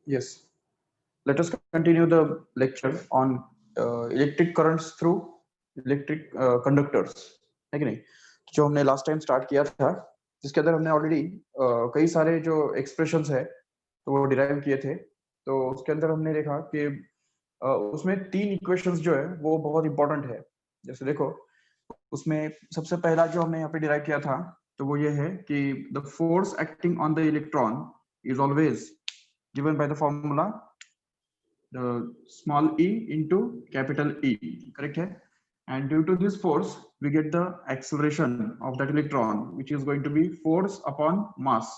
Yes. Let us continue the lecture on electric currents through electric conductors, है कि नहीं? जो हमने लास्ट टाइम स्टार्ट किया था, जिसके अंदर हमने ऑलरेडी कई सारे जो एक्सप्रेशंस है तो वो डिराइव किए थे। तो उसके अंदर हमने देखा कि उसमें तीन इक्वेशंस जो है वो बहुत इंपॉर्टेंट है। जैसे देखो, उसमें सबसे पहला जो हमने यहाँ पे डिराइव किया था तो वो ये है कि the force acting on the electron is always given by the formula the small e into capital E, correct है? And due to this force, we get the acceleration of that electron, which is going to be force upon mass,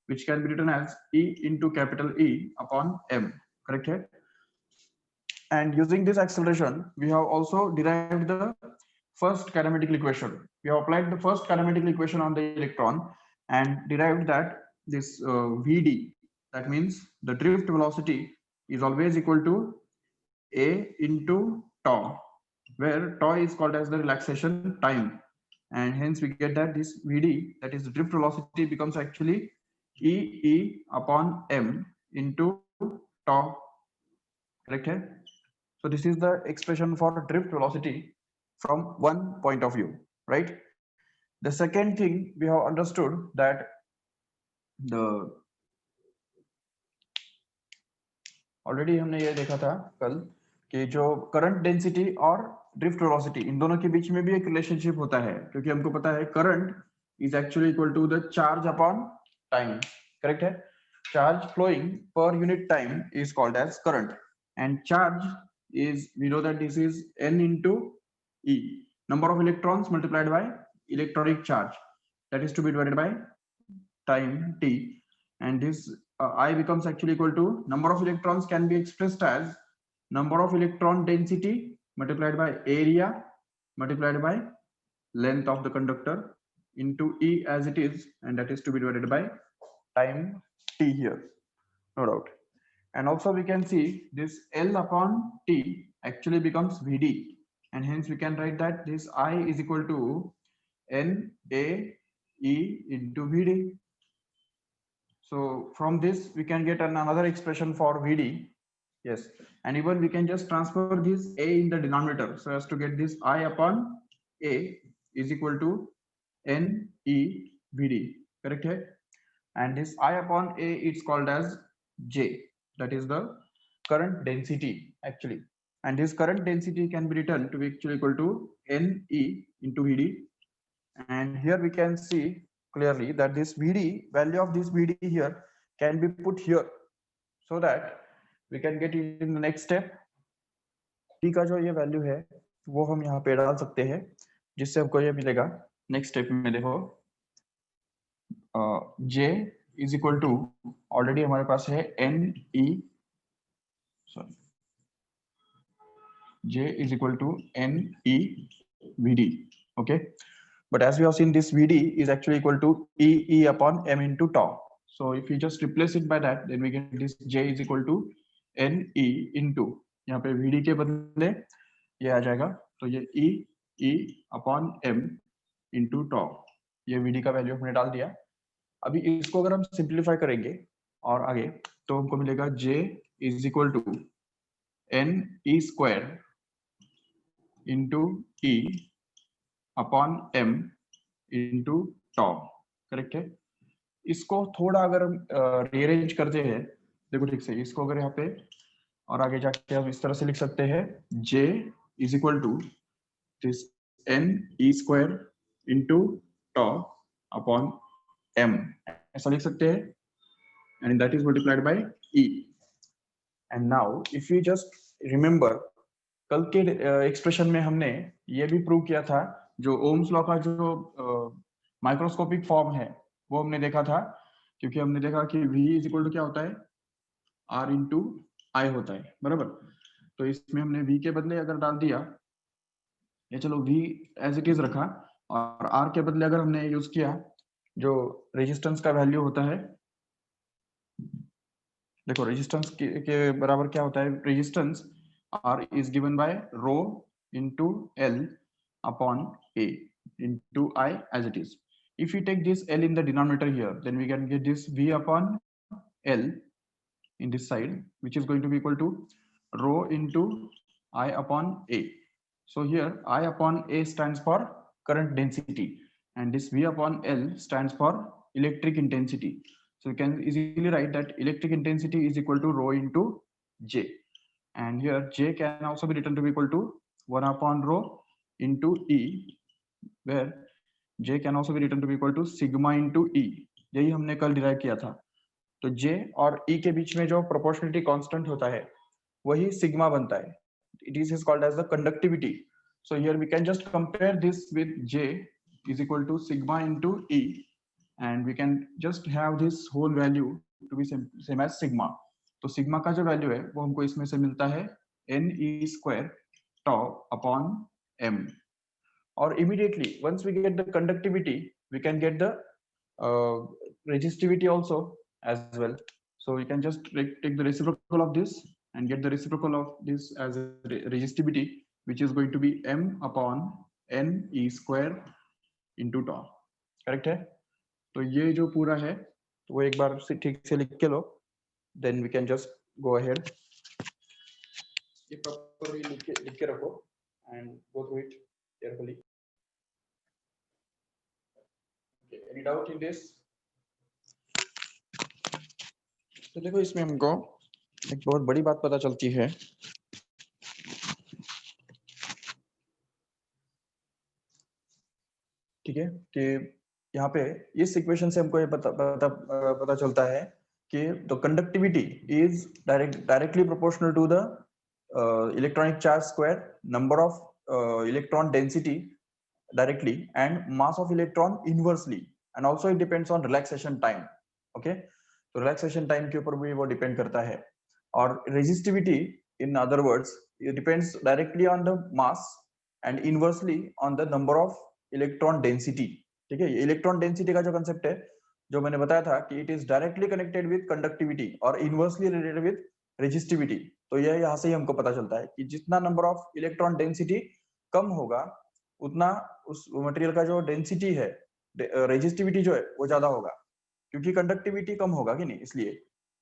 which can be written as E into capital E upon m, correct है? And using this acceleration, we have also derived the first kinematical equation. We have applied the first kinematical equation on the electron and derived that this Vd, that means the drift velocity is always equal to A into tau, where tau is called as the relaxation time. And hence we get that this Vd, that is the drift velocity, becomes actually E upon m into tau, correct है? So this is the expression for drift velocity from one point of view, right? The second thing we have understood that the already हमने ये देखा था कल कि जो current density और drift velocity इन दोनों के बीच में भी एक रिलेशनशिप होता है, क्योंकि हमको पता है current is actually equal to the charge upon time, correct है? Charge flowing per unit time is called as current, and charge is, we know that this is n into e, number of electrons multiplied by electronic charge, that is to be divided by time t, and this I becomes actually equal to number of electrons can be expressed as number of electron density multiplied by area multiplied by length of the conductor into e as it is, and that is to be divided by time t here, no doubt. And also we can see this L upon T actually becomes Vd, and hence we can write that this I is equal to NA E into Vd. So from this we can get another expression for Vd. Yes, and even we can just transfer this A in the denominator so as to get this I upon A is equal to NE Vd, correct है? And this I upon A is called as J, that is the current density actually, and this current density can be written to be actually equal to Ne into Vd. And here we can see clearly that this Vd, value of this Vd here can be put here so that we can get it in the next step. T का जो ये value है वो हम यहाँ पे डाल सकते हैं, जिससे हमको ये मिलेगा नेक्स्ट स्टेप में। देखो J is equal to, already हमारे पास है Ne, sorry, J is equal to Ne Vd, okay? But as we have seen, this Vd is actually equal to E upon m into tau. So if we just replace it by that, then we get this J is equal to Ne into, यहाँ पे Vd के बदले ये आ जाएगा, तो ये E upon m into tau, ये Vd का वैल्यू हमने डाल दिया। अभी इसको अगर हम सिंप्लीफाई करेंगे और आगे, तो हमको मिलेगा J is equal to Ne square into E upon m into tau, correct है? इसको थोड़ा अगर हम रीअरेंज करते हैं, देखो ठीक से, इसको अगर यहाँ पे और आगे जाके हम इस तरह से लिख सकते हैं J is equal to this Ne square into tau upon m, ऐसा लिख सकते हैं, and that is multiplied by E. And now if you just remember, कल के एक्सप्रेशन में हमने ये भी प्रूव किया था, जो ओम्स लॉ का जो माइक्रोस्कोपिक फॉर्म है वो हमने देखा था, क्योंकि हमने देखा कि V इज इक्वल टू क्या होता है, R इंटू आई होता है, बराबर? तो इसमें हमने V के बदले अगर डाल दिया, ये चलो V एज इट इज रखा, और R के बदले अगर हमने यूज किया जो रेजिस्टेंस का वैल्यू होता है, देखो रेजिस्टेंस के बराबर क्या होता है, resistance R is given by rho into L upon A into I as it is. If we take this L in the denominator here, then we can get this V upon L in this side, which is going to be equal to rho into I upon A. So here I upon A stands for current density, and this V upon L stands for electric intensity. So you can easily write that electric intensity is equal to rho into J, and here J can also be written to be equal to 1 upon rho into E, where J can also be written to be equal to sigma into E. यही हमने कल derive किया था. तो J और E के बीच में जो प्रोपोर्शनलिटी कांस्टेंट होता है वही सिग्मा बनता है. It is called as the conductivity. So here we can just compare this with J is equal to sigma into E, and we can just have this whole value to be same as sigma. तो sigma का जो value है वो हमको इसमें से मिलता है NE square tau upon M. Or immediately once we get the conductivity, we can get the resistivity also as well. So we can just take the reciprocal of this and get the reciprocal of this as a resistivity, which is going to be M upon NE square into tau. Correct है? तो ये जो पूरा है तो वो एक बार से ठीक से लिख के लो, then we can just go ahead. ये properly लिख के रखो and go through it carefully. Okay, any doubt in this? तो देखो इसमें हमको एक बहुत बड़ी बात पता चलती है. ठीक है कि यहाँ पे इस इक्वेशन से हमको ये पता चलता है कि the conductivity is directly proportional to the electronic charge square, number of electron density directly, and mass of electron inversely, and also it depends on relaxation time. Okay, तो relaxation time के ऊपर भी वो depend करता है. और resistivity in other words it depends directly on the mass and inversely on the number of electron density. ठीक है, electron density का जो concept है जो मैंने बताया था कि it is directly connected with conductivity और inversely related with resistivity. तो ये यहाँ से ही हमको पता चलता है कि जितना number of electron density कम होगा उतना उस मटेरियल का जो डेंसिटी है, रेजिस्टिविटी जो है वो ज्यादा होगा, क्योंकि कंडक्टिविटी कम होगा कि नहीं, इसलिए.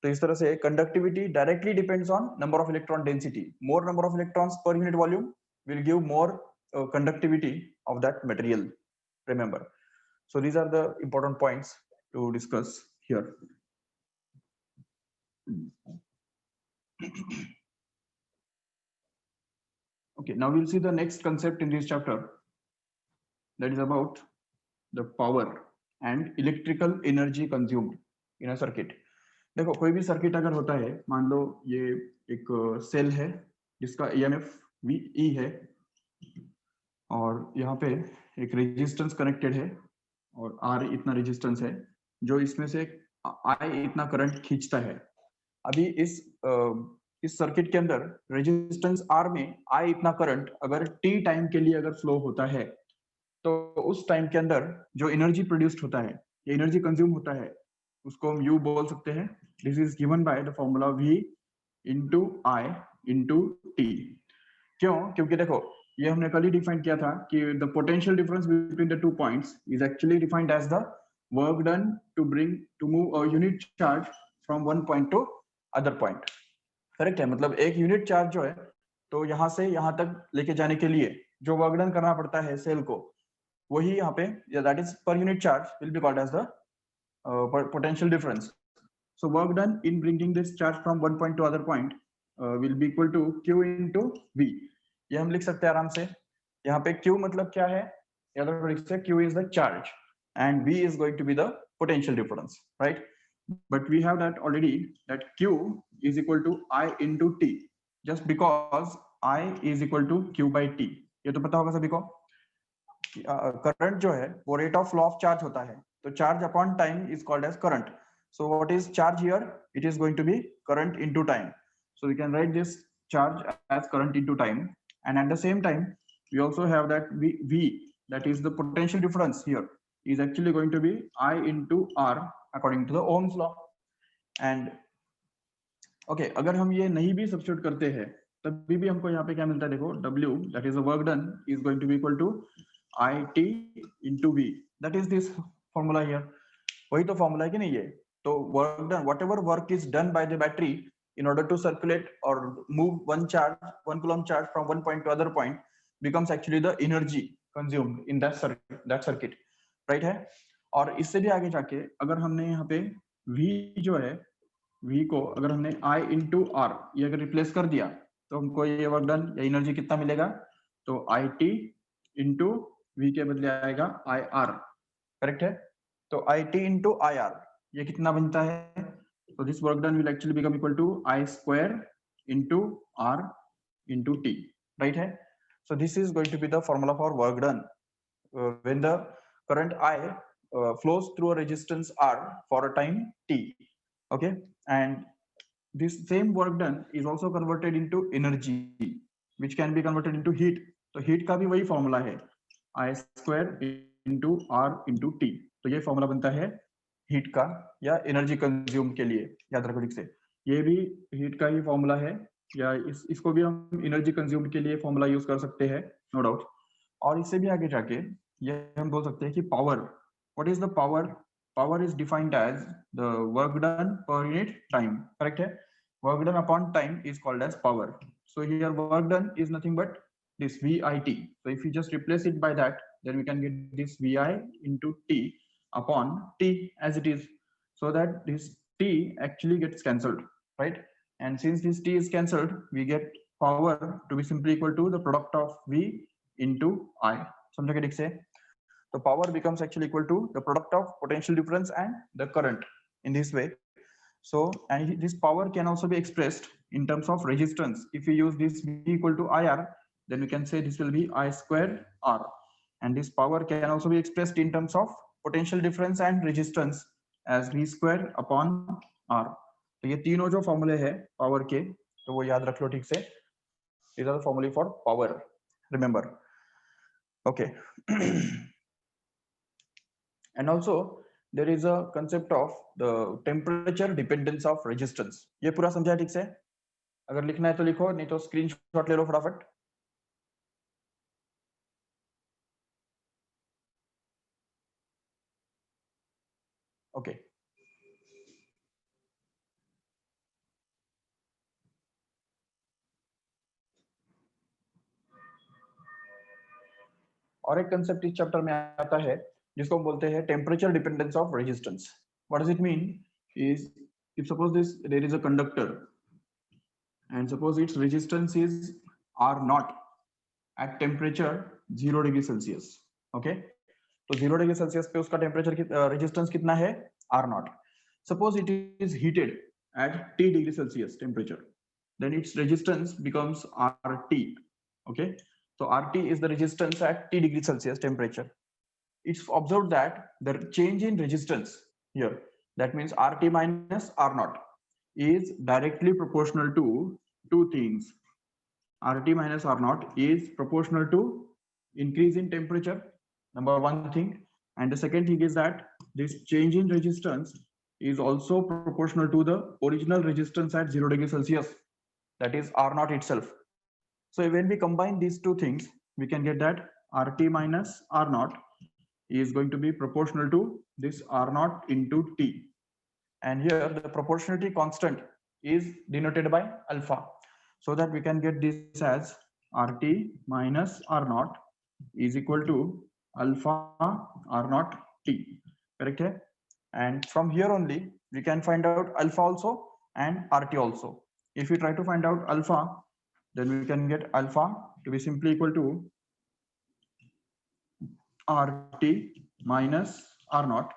तो इस तरह से conductivity directly depends on number of electron density. More number of electrons per unit volume will give more conductivity of that material. Remember, so these are the important points to discuss here. Okay, now we'll see the next concept in this chapter, that is about the power and electrical energy consumed in a circuit. देखो कोई भी circuit अगर होता है, मान लो ये एक cell है जिसका EMF VE है और यहाँ पे एक रेजिस्टेंस कनेक्टेड है और R इतना रेजिस्टेंस है जो इसमें से I इतना करंट खींचता है. अभी इस सर्किट के अंदर रेजिस्टेंस R में I इतना करंट अगर T टाइम के लिए अगर फ्लो होता है तो उस टाइम के अंदर जो एनर्जी प्रोड्यूस्ड होता है, ये एनर्जी कंज्यूम होता है, उसको हम U बोल सकते हैं. This is given by the formula V into I into T. क्यों? क्योंकि देखो ये हमने कल ही डिफाइन किया था कि the potential difference between the two points is actually defined as the work done to move a unit charge from one point to other point. Correct है? मतलब एक यूनिट चार्ज जो है तो यहाँ से यहाँ तक लेके जाने के लिए जो वर्क डन करना पड़ता है सेल को, वही यहाँ पे that is per unit charge will be called as the potential difference. So work done in bringing this charge from one point to other point will be equal to Q into V. ये हम लिख सकते हैं आराम से. यहाँ पे Q मतलब क्या है? या तो लिख सकते हैं Q is the charge and V is going to be the potential difference, right? But we have that already, that Q is equal to I into T, just because I is equal to Q by T. ये तो पता होगा सभी को. Current जो है वो rate of flow of charge होता है, तो charge upon time is called as current. So what is charge here? It is going to be current into time. So we can write this charge as current into time, and at the same time we also have that V, that is the potential difference here, is actually going to be I into R according to the Ohm's law. And okay, अगर हम ये नहीं भी substitute करते हैं तभी भी हमको यहाँ पे क्या मिलता है? देखो W, that is the work done, is going to be equal to IT into V. That is this formula here. वही तो फॉर्मूला है कि नहीं ये? तो work done, whatever work is done by the battery in order to circulate or move one charge, 1 coulomb charge from one point to other point becomes actually the energy consumed in that circuit, right है. और इससे भी आगे जाके अगर हमने यहाँ पे V जो है, V को अगर हमने I into R ये अगर रिप्लेस कर दिया तो हमको ये वर्क डन या एनर्जी कितना मिलेगा, तो IT into V के बदले आएगा IR, करेक्ट है. तो IT into IR ये कितना बनता है, तो this work done will actually become equal to I square into R into T, right है. So this is going to be the formula for work done when the current I flows through a resistance R for a time T. Okay, and this same work done is also converted into energy which can be converted into heat. तो heat का भी वही formula है I square into R into T. तो ये formula बनता है heat का या एनर्जी कंज्यूम के लिए, याद रखो ठीक से. ये भी हीट का ही फॉर्मूला है या इसको भी हम एनर्जी कंज्यूम के लिए फॉर्मूला यूज कर सकते हैं, नो डाउट. और इससे भी आगे जाके ये हम बोल सकते हैं कि power, what is the power, power is defined as the work done per unit time, correct है. Work done upon time is called as power. So here work done is nothing but this VIT. So if you just replace it by that, then we can get this VI into T upon T as it is, so that this T actually gets cancelled, right? And since this T is cancelled, we get power to be simply equal to the product of V into I. समझा क्या ठीक से? So power becomes actually equal to the product of potential difference and the current in this way. So, and this power can also be expressed in terms of resistance. If we use this V equal to IR, then we can say this will be I square R, and this power can also be expressed in terms of potential difference and resistance as V square upon R. तो ये तीनों जो फॉर्मूले हैं power के, तो वो याद रख लो ठीक से. These are the formulae for power, remember. Okay. And also there is a concept of the temperature dependence of resistance. ये पूरा समझा ठीक से? अगर लिखना है तो लिखो, नहीं तो स्क्रीनशॉट ले लो फटाफट. Okay. और एक कंसेप्ट इस चैप्टर में आता है जिसको हम बोलते हैं temperature dependence of resistance. What does it mean is, if suppose this there is a conductor and suppose its resistance is R naught at temperature 0 degree Celsius. Okay, तो 0 डिग्री सेल्सियस पे उसका टेम्परेचर रेजिस्टेंस कितना है, R naught. Suppose it is heated at T degree Celsius temperature, then its resistance becomes RT. Okay, so RT is the resistance at T degree Celsius temperature. It's observed that the change in resistance here, that means RT minus R naught, is directly proportional to two things. RT minus R naught is proportional to increase in temperature, number one thing, and the second thing is that this change in resistance is also proportional to the original resistance at 0 degree Celsius, that is R naught itself. So when we combine these two things, we can get that RT minus R naught is going to be proportional to this R naught into T. And here the proportionality constant is denoted by alpha, so that we can get this as RT minus R naught is equal to alpha R naught T, correct है? And from here only we can find out alpha also and RT also. If we try to find out alpha, then we can get alpha to be simply equal to RT minus R naught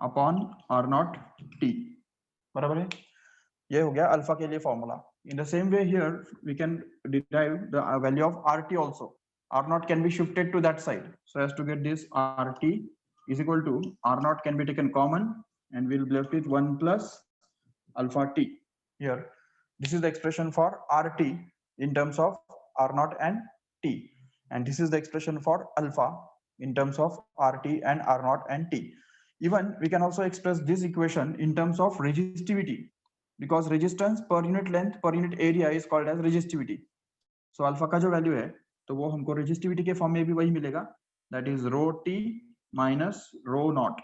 upon R naught T. बराबर है? ये हो गया alpha के लिए formula. In the same way here we can derive the value of RT also. R naught can be shifted to that side, so as to get this RT is equal to R naught can be taken common and we'll be left with 1 plus alpha T. Here this is the expression for RT in terms of R naught and T, and this is the expression for alpha in terms of RT and R naught and T. Even we can also express this equation in terms of resistivity, because resistance per unit length per unit area is called as resistivity. So alpha का जो value है तो वो हमको resistivity के form में भी वही मिलेगा, that is rho T minus rho naught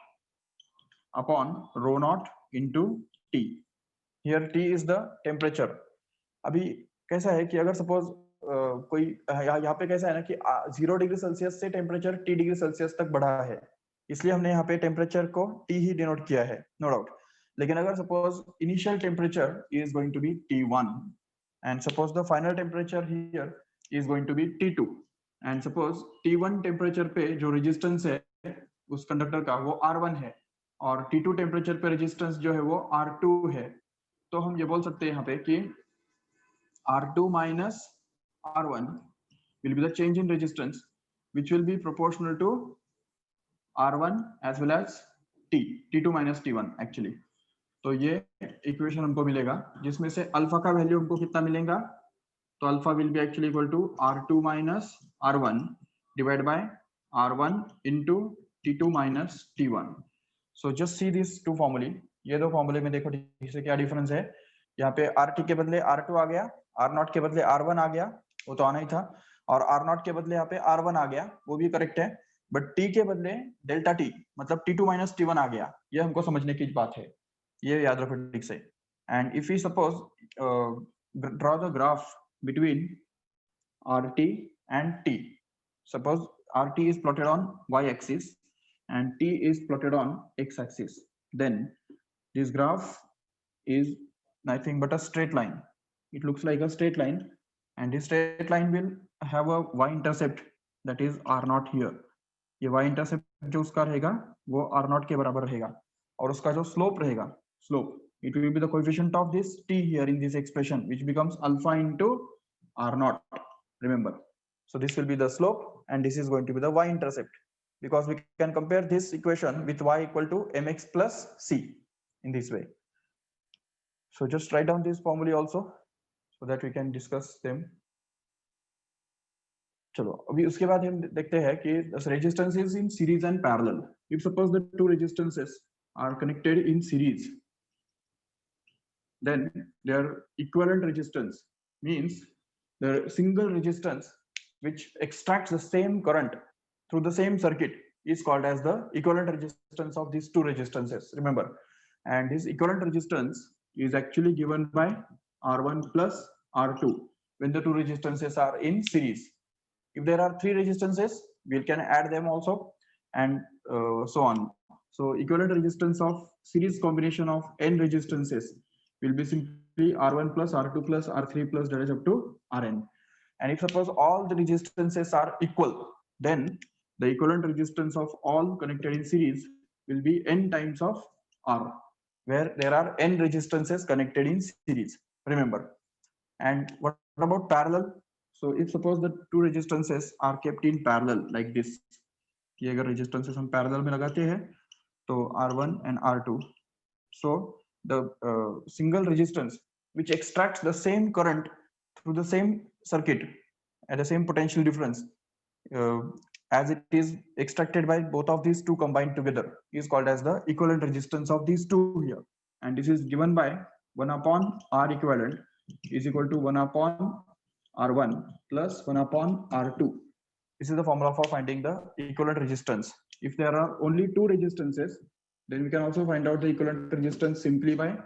upon rho naught into T. Here T is the temperature. अभी कैसा है कि अगर सपोज कोई यहाँ पे कैसा है ना कि 0 डिग्री सेल्सियस से टेम्परेचर T डिग्री सेल्सियस तक बढ़ा है, इसलिए हमने यहाँ पे टेम्परेचर को T ही डिनोट किया है, नो डाउट। लेकिन अगर suppose initial temperature is going to be T1 and suppose the final temperature here is going to be T2 and suppose T1 temperature पे जो रेजिस्टेंस है उस कंडक्टर का वो R1 है और T2 टेम्परेचर पे रेजिस्टेंस जो है वो R2 है, तो हम ये बोल सकते हैं यहाँ पे कि R2 minus R1 will be the change in resistance, which will be proportional to R1 as well as T2 minus T1 actually. तो ये इक्वेशन हमको मिलेगा जिसमें से अल्फा का वैल्यू हमको कितना मिलेगा, तो alpha will be actually equal to R2 minus R1 divided by R1 into T2 minus T1. So just see these two formulae. ये दो फॉर्मूले में देखो ठीक से क्या डिफरेंस है। यहाँ पे RT के बदले R2 आ गया, R0 के बदले R1 आ गया, वो तो आना ही था, और R0 के बदले यहाँ पे R1 आ गया, वो भी करेक्ट है, बट T के बदले डेल्टा T मतलब T2 minus T1 आ गया। ये हमको समझने की बात है, ये याद रखो ठीक से। And if you suppose draw the graph between RT and T. Suppose RT is plotted on y-axis and T is plotted on x-axis. Then this graph is nothing but a straight line. It looks like a straight line, and this straight line will have a y-intercept that is R0 here. ये y-intercept जो उसका रहेगा वो R0 के बराबर रहेगा, और उसका जो slope रहेगा, slope, it will be the coefficient of this T here in this expression, which becomes alpha into R0. Remember, so this will be the slope and this is going to be the y-intercept, because we can compare this equation with y equal to mx plus c in this way. So just write down this formula also so that we can discuss them. चलो अभी उसके बाद हम देखते हैं कि resistances in series and parallel. If suppose the two resistances are connected in series, then their equivalent resistance means the single resistance which extracts the same current through the same circuit is called as the equivalent resistance of these two resistances. Remember, and this equivalent resistance is actually given by R1 plus R2 when the two resistances are in series. If there are three resistances, we can add them also, and so on. So equivalent resistance of series combination of n resistances will be simply R1 plus R2 plus R3 plus that is up to Rn. And if suppose all the resistances are equal, then the equivalent resistance of all connected in series will be n times of R, where there are n resistances connected in series. Remember. And what about parallel? So if suppose the two resistances are kept in parallel like this, कि अगर resistances हम parallel में लगाते हैं तो R1 and R2, so the single resistance which extracts the same current through the same circuit at the same potential difference as it is extracted by both of these two combined together is called as the equivalent resistance of these two here, and this is given by 1 upon R equivalent is equal to 1 upon R1 plus 1 upon R2. This is the formula for finding the equivalent resistance. If there are only two resistances, then we can also find out the equivalent resistance simply by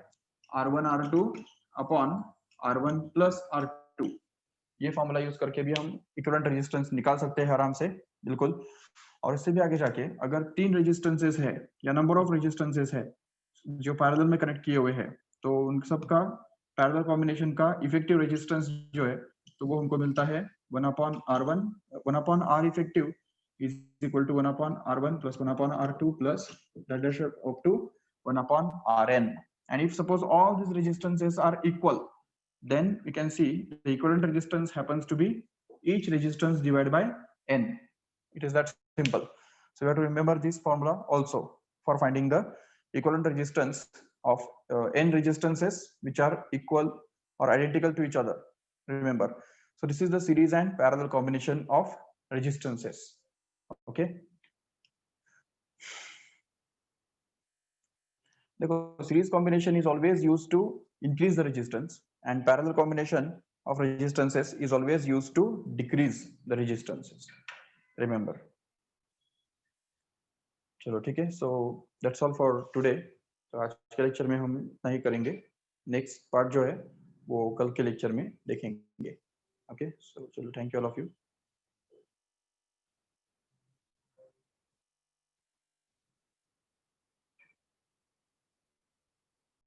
R1 R2 upon R1 plus R2. ये formula use करके भी हम equivalent resistance निकाल सकते हैं आराम से, बिल्कुल। और इससे भी आगे जाके अगर तीन रेजिस्टेंसेस है या नंबर ऑफ रेजिस्टेंसेस है जो पैरेलल में कनेक्ट किए हुए हैं, तो उन सबका पैरेलल कॉम्बिनेशन का इफेक्टिव रेजिस्टेंस जो है तो वो हमको मिलता है 1 upon R1, 1 upon R effective is equal to 1 upon R1 plus 1 upon R2 plus that dash up to 1 upon Rn. And if suppose all these resistances are equal, then we can see the equivalent resistance happens to be each resistance divided by n. It is that simple. So you have to remember this formula also for finding the equivalent resistance of n resistances which are equal or identical to each other. Remember, so this is the series and parallel combination of resistances. Okay. The series combination is always used to increase the resistance, and parallel combination of resistances is always used to decrease the resistances. Remember. Chalo, okay. So that's all for today. तो आज के lecture में हम इतना ही करेंगे, next part जो है वो कल के लेक्चर में देखेंगे। ओके, सो चलो, thank you all of you.